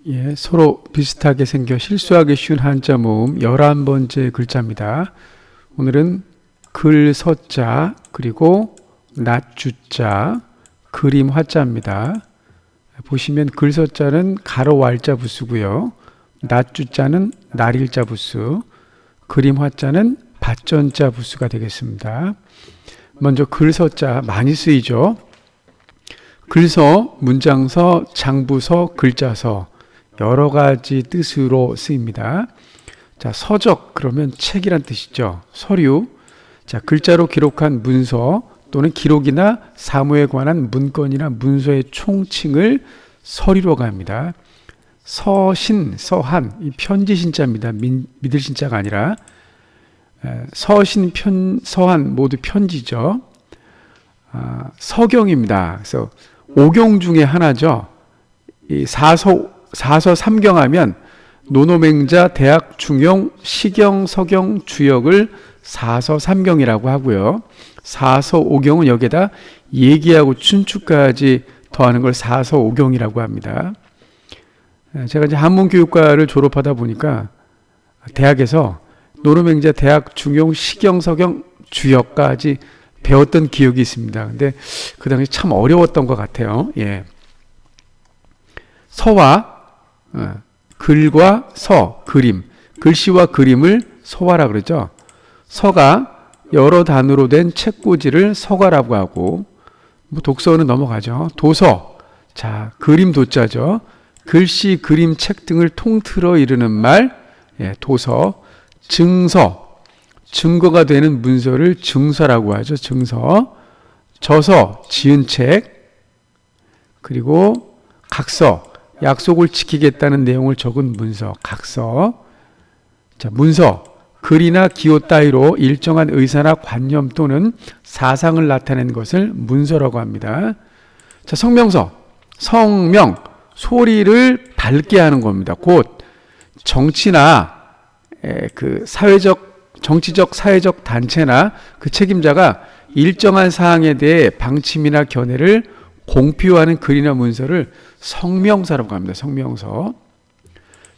예, 서로 비슷하게 생겨 실수하기 쉬운 한자 모음 11번째 글자입니다. 오늘은 글 서자 그리고 낫주자 그림 화자입니다. 보시면 글 서자는 가로 왈자 부수고요. 낫주자는 날일자 부수, 그림 화자는 밭전자 부수가 되겠습니다. 먼저 글 서자 많이 쓰이죠. 글서, 문장서, 장부서, 글자서 여러 가지 뜻으로 쓰입니다. 자, 서적 그러면 책이란 뜻이죠. 서류. 자, 글자로 기록한 문서 또는 기록이나 사무에 관한 문건이나 문서의 총칭을 서류라고 합니다. 서신, 서한, 이 편지 신자입니다. 믿을 신자가 아니라 서신, 서한 모두 편지죠. 서경입니다. 그래서 오경 중에 하나죠. 이 사서 삼경하면 노노맹자, 대학, 중용, 시경, 서경, 주역을 사서 삼경이라고 하고요. 사서 오경은 여기에다 예기하고 춘추까지 더하는 걸 사서 오경이라고 합니다. 제가 이제 한문교육과를 졸업하다 보니까 대학에서 노노맹자, 대학, 중용, 시경, 서경, 주역까지 배웠던 기억이 있습니다. 근데 그 당시 참 어려웠던 것 같아요. 예. 서와 글과 서, 그림, 글씨와 그림을 서화라 그러죠. 서가 여러 단으로 된 책꽂이를 서가라고 하고, 뭐 독서는 넘어가죠. 도서, 자 그림 도자죠. 글씨, 그림, 책 등을 통틀어 이르는 말, 예, 도서. 증서, 증거가 되는 문서를 증서라고 하죠. 증서. 저서, 지은 책. 그리고 각서, 약속을 지키겠다는 내용을 적은 문서, 각서. 자, 문서, 글이나 기호 따위로 일정한 의사나 관념 또는 사상을 나타낸 것을 문서라고 합니다. 자, 성명서, 성명, 소리를 밝게 하는 겁니다. 곧 정치나 그 정치적 사회적 단체나 그 책임자가 일정한 사항에 대해 방침이나 견해를 공표하는 글이나 문서를 성명서라고 합니다. 성명서.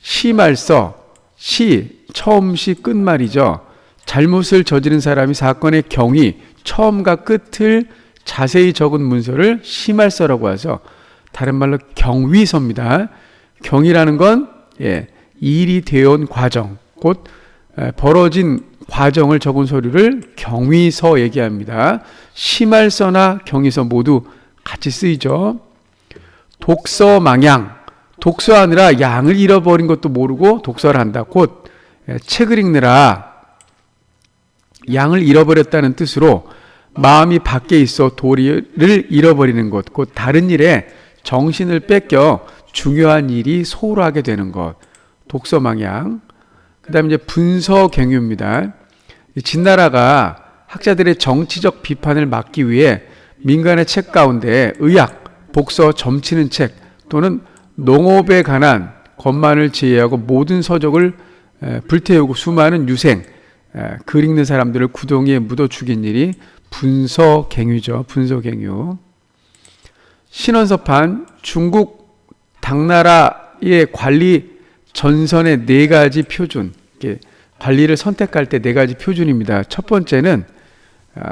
시말서, 시, 처음시 끝말이죠. 잘못을 저지른 사람이 사건의 경위, 처음과 끝을 자세히 적은 문서를 시말서라고 하죠. 다른 말로 경위서입니다. 경위라는 건 일이 되어온 과정, 곧 벌어진 과정을 적은 서류를 경위서 얘기합니다. 시말서나 경위서 모두 같이 쓰이죠. 독서망양, 독서하느라 양을 잃어버린 것도 모르고 독서를 한다. 곧 책을 읽느라 양을 잃어버렸다는 뜻으로 마음이 밖에 있어 도리를 잃어버리는 것, 곧 다른 일에 정신을 뺏겨 중요한 일이 소홀하게 되는 것, 독서망양. 그 다음에 이제 분서경유입니다. 진나라가 학자들의 정치적 비판을 막기 위해 민간의 책 가운데 의학, 복서, 점치는 책 또는 농업에 관한 것만을 제외하고 모든 서적을 불태우고 수많은 유생, 글 읽는 사람들을 구덩이에 묻어 죽인 일이 분서갱유죠. 분서갱유. 신원서판, 중국 당나라의 관리 전선의 4가지 표준, 관리를 선택할 때 4가지 표준입니다. 첫 번째는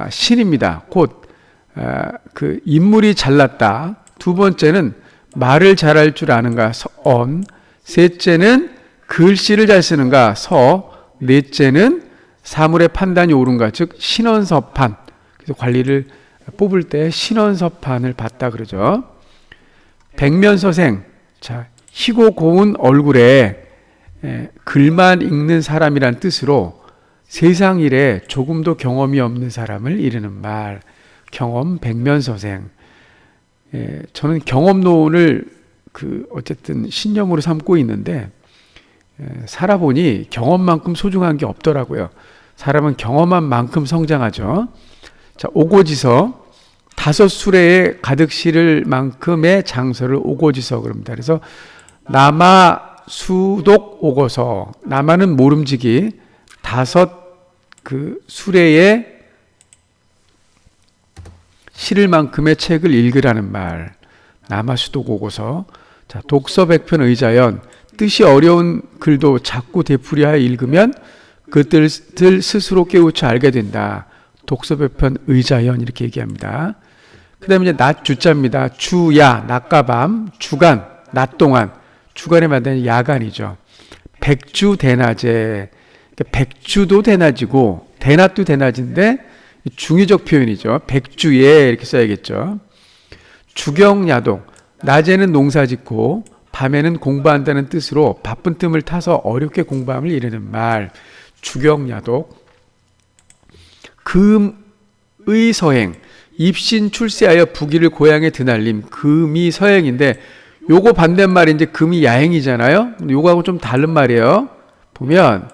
신입니다. 곧 그 인물이 잘났다. 두 번째는 말을 잘할 줄 아는가, 언. 셋째는 글씨를 잘 쓰는가, 서. 넷째는 사물의 판단이 옳은가, 즉 신원서판. 그래서 관리를 뽑을 때 신원서판을 봤다 그러죠. 백면서생, 자 희고 고운 얼굴에 글만 읽는 사람이란 뜻으로 세상 일에 조금도 경험이 없는 사람을 이르는 말, 경험 백면서생. 저는 경험론을 어쨌든 신념으로 삼고 있는데 살아보니 경험만큼 소중한 게 없더라고요. 사람은 경험한 만큼 성장하죠. 자, 오고지서, 5수레에 가득 실을 만큼의 장서를 오고지서 그럽니다. 그래서 남아 수독 오고서, 남아는 모름지기, 5 수레에 실을 만큼의 책을 읽으라는 말, 남아 수독 오고서. 자, 독서백편 의자연. 뜻이 어려운 글도 자꾸 되풀이하여 읽으면 그 뜻을 스스로 깨우쳐 알게 된다. 독서백편 의자연 이렇게 얘기합니다. 그 다음에 이제 낮 주자입니다. 주야, 낮과 밤, 주간, 낮 동안. 주간에 만드는 야간이죠. 백주 대낮에. 그러니까 백주도 대낮이고 대낮도 대낮인데 중의적 표현이죠. 백주에 이렇게 써야겠죠. 주경야독. 낮에는 농사 짓고 밤에는 공부한다는 뜻으로 바쁜 틈을 타서 어렵게 공부함을 이르는 말. 주경야독. 금의 서행. 입신 출세하여 부귀를 고향에 드날림. 금이 서행인데 요거 반대말이 이제 금이 야행이잖아요. 요거하고 좀 다른 말이에요. 보면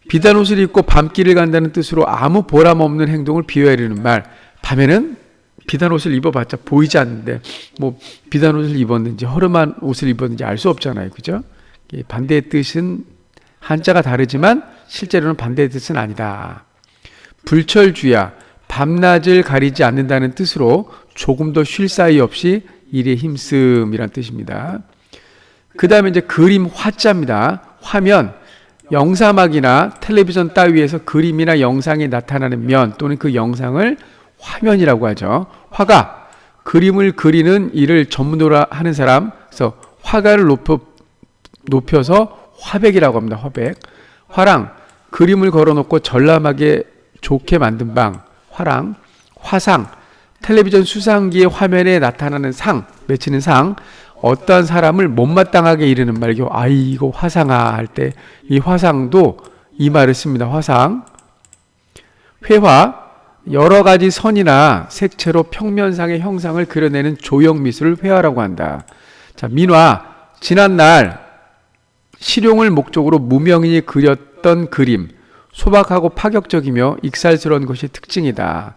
비단 옷을 입고 밤길을 간다는 뜻으로 아무 보람 없는 행동을 비유하려는 말. 밤에는 비단 옷을 입어봤자 보이지 않는데 뭐 비단 옷을 입었는지 허름한 옷을 입었는지 알 수 없잖아요. 그죠? 반대의 뜻은 한자가 다르지만 실제로는 반대의 뜻은 아니다. 불철주야. 밤낮을 가리지 않는다는 뜻으로 조금도 쉴 사이 없이 일에 힘씀이란 뜻입니다. 그 다음에 이제 그림 화자입니다. 화면, 영사막이나 텔레비전 따위에서 그림이나 영상이 나타나는 면 또는 그 영상을 화면이라고 하죠. 화가 그림을 그리는 일을 전문으로 하는 사람, 그래서 화가를 높여서 화백이라고 합니다. 화백. 화랑 그림을 걸어놓고 전람하게 좋게 만든 방, 화랑. 화상 텔레비전 수상기의 화면에 나타나는 상, 맺히는 상, 어떠한 사람을 못마땅하게 이르는 말이죠. 아이고 화상아 할 때 이 화상도 이 말을 씁니다. 화상. 회화, 여러 가지 선이나 색채로 평면상의 형상을 그려내는 조형 미술을 회화라고 한다. 자, 민화, 지난날 실용을 목적으로 무명인이 그렸던 그림, 소박하고 파격적이며 익살스러운 것이 특징이다.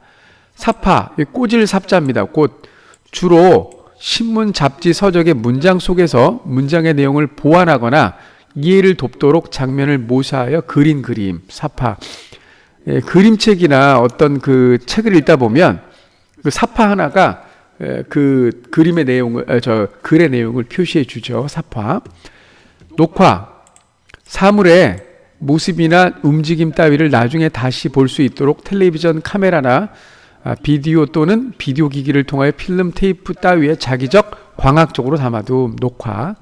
사파, 꼬질 삽자입니다. 꽃, 주로 신문, 잡지, 서적의 문장 속에서 문장의 내용을 보완하거나 이해를 돕도록 장면을 모사하여 그린 그림, 사파. 예, 그림책이나 어떤 그 책을 읽다 보면 그 사파 하나가 그 그림의 내용을, 글의 내용을 표시해 주죠. 사파. 녹화, 사물의 모습이나 움직임 따위를 나중에 다시 볼 수 있도록 텔레비전 카메라나 비디오 또는 비디오 기기를 통하여 필름 테이프 따위에 자기적 광학적으로 담아둔 녹화.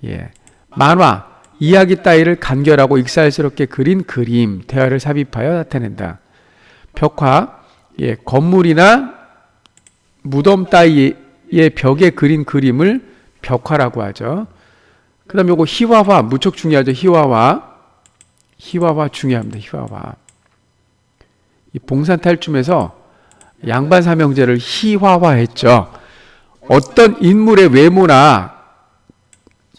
예. 만화, 이야기 따위를 간결하고 익살스럽게 그린 그림, 대화를 삽입하여 나타낸다. 벽화, 예. 건물이나 무덤 따위의 벽에 그린 그림을 벽화라고 하죠. 그 다음에 요거 희화화, 무척 중요하죠. 희화화 중요합니다. 희화화. 이 봉산탈춤에서 양반 삼형제를 희화화했죠. 어떤 인물의 외모나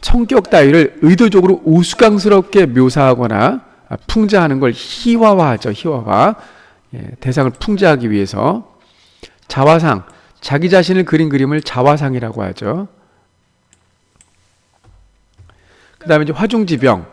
성격 따위를 의도적으로 우스꽝스럽게 묘사하거나 풍자하는 걸 희화화하죠. 희화화. 예, 대상을 풍자하기 위해서. 자화상, 자기 자신을 그린 그림을 자화상이라고 하죠. 그 다음에 이제 화중지병,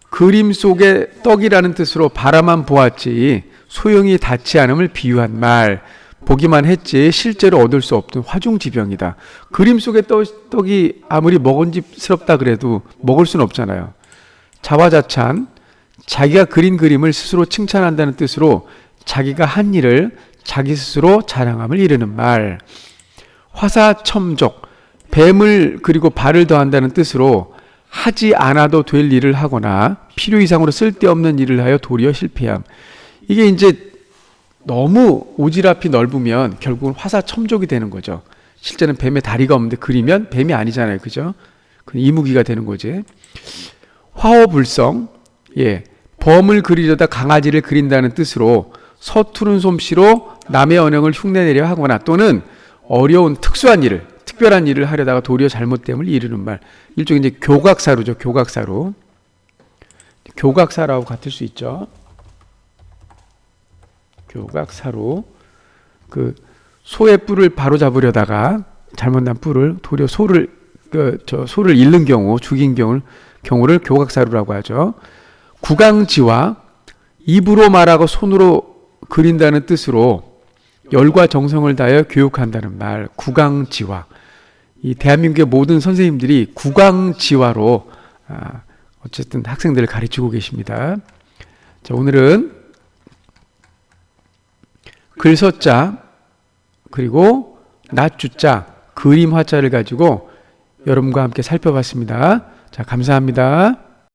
그림 속의 떡이라는 뜻으로 바라만 보았지 소용이 닿지 않음을 비유한 말. 보기만 했지 실제로 얻을 수 없던 화중지병이다. 그림 속의 떡이 아무리 먹음직스럽다 그래도 먹을 수는 없잖아요. 자화자찬, 자기가 그린 그림을 스스로 칭찬한다는 뜻으로 자기가 한 일을 자기 스스로 자랑함을 이르는 말. 화사첨족, 뱀을 그리고 발을 더한다는 뜻으로 하지 않아도 될 일을 하거나 필요 이상으로 쓸데없는 일을 하여 도리어 실패함. 이게 이제 너무 오지랖이 넓으면 결국은 화사첨족이 되는 거죠. 실제는 뱀의 다리가 없는데 그리면 뱀이 아니잖아요. 그죠? 이무기가 되는 거지. 화호불성, 예, 범을 그리려다 강아지를 그린다는 뜻으로 서투른 솜씨로 남의 언행을 흉내내려 하거나 또는 어려운 특별한 일을 하려다가 도리어 잘못됨을 이르는 말. 일종의 이제 교각사루죠. 교각사루. 교각사루하고 같을 수 있죠. 교각사루. 그 소의 뿔을 바로 잡으려다가 잘못난 뿔을 도리어 소를 잃는 경우, 죽인 경우를 교각사루라고 하죠. 구강지화, 입으로 말하고 손으로 그린다는 뜻으로 열과 정성을 다하여 교육한다는 말. 구강지화. 이 대한민국의 모든 선생님들이 구강지화로 어쨌든 학생들을 가르치고 계십니다. 자, 오늘은 글서자 그리고 낫주자 그림 화자를 가지고 여러분과 함께 살펴봤습니다. 자, 감사합니다.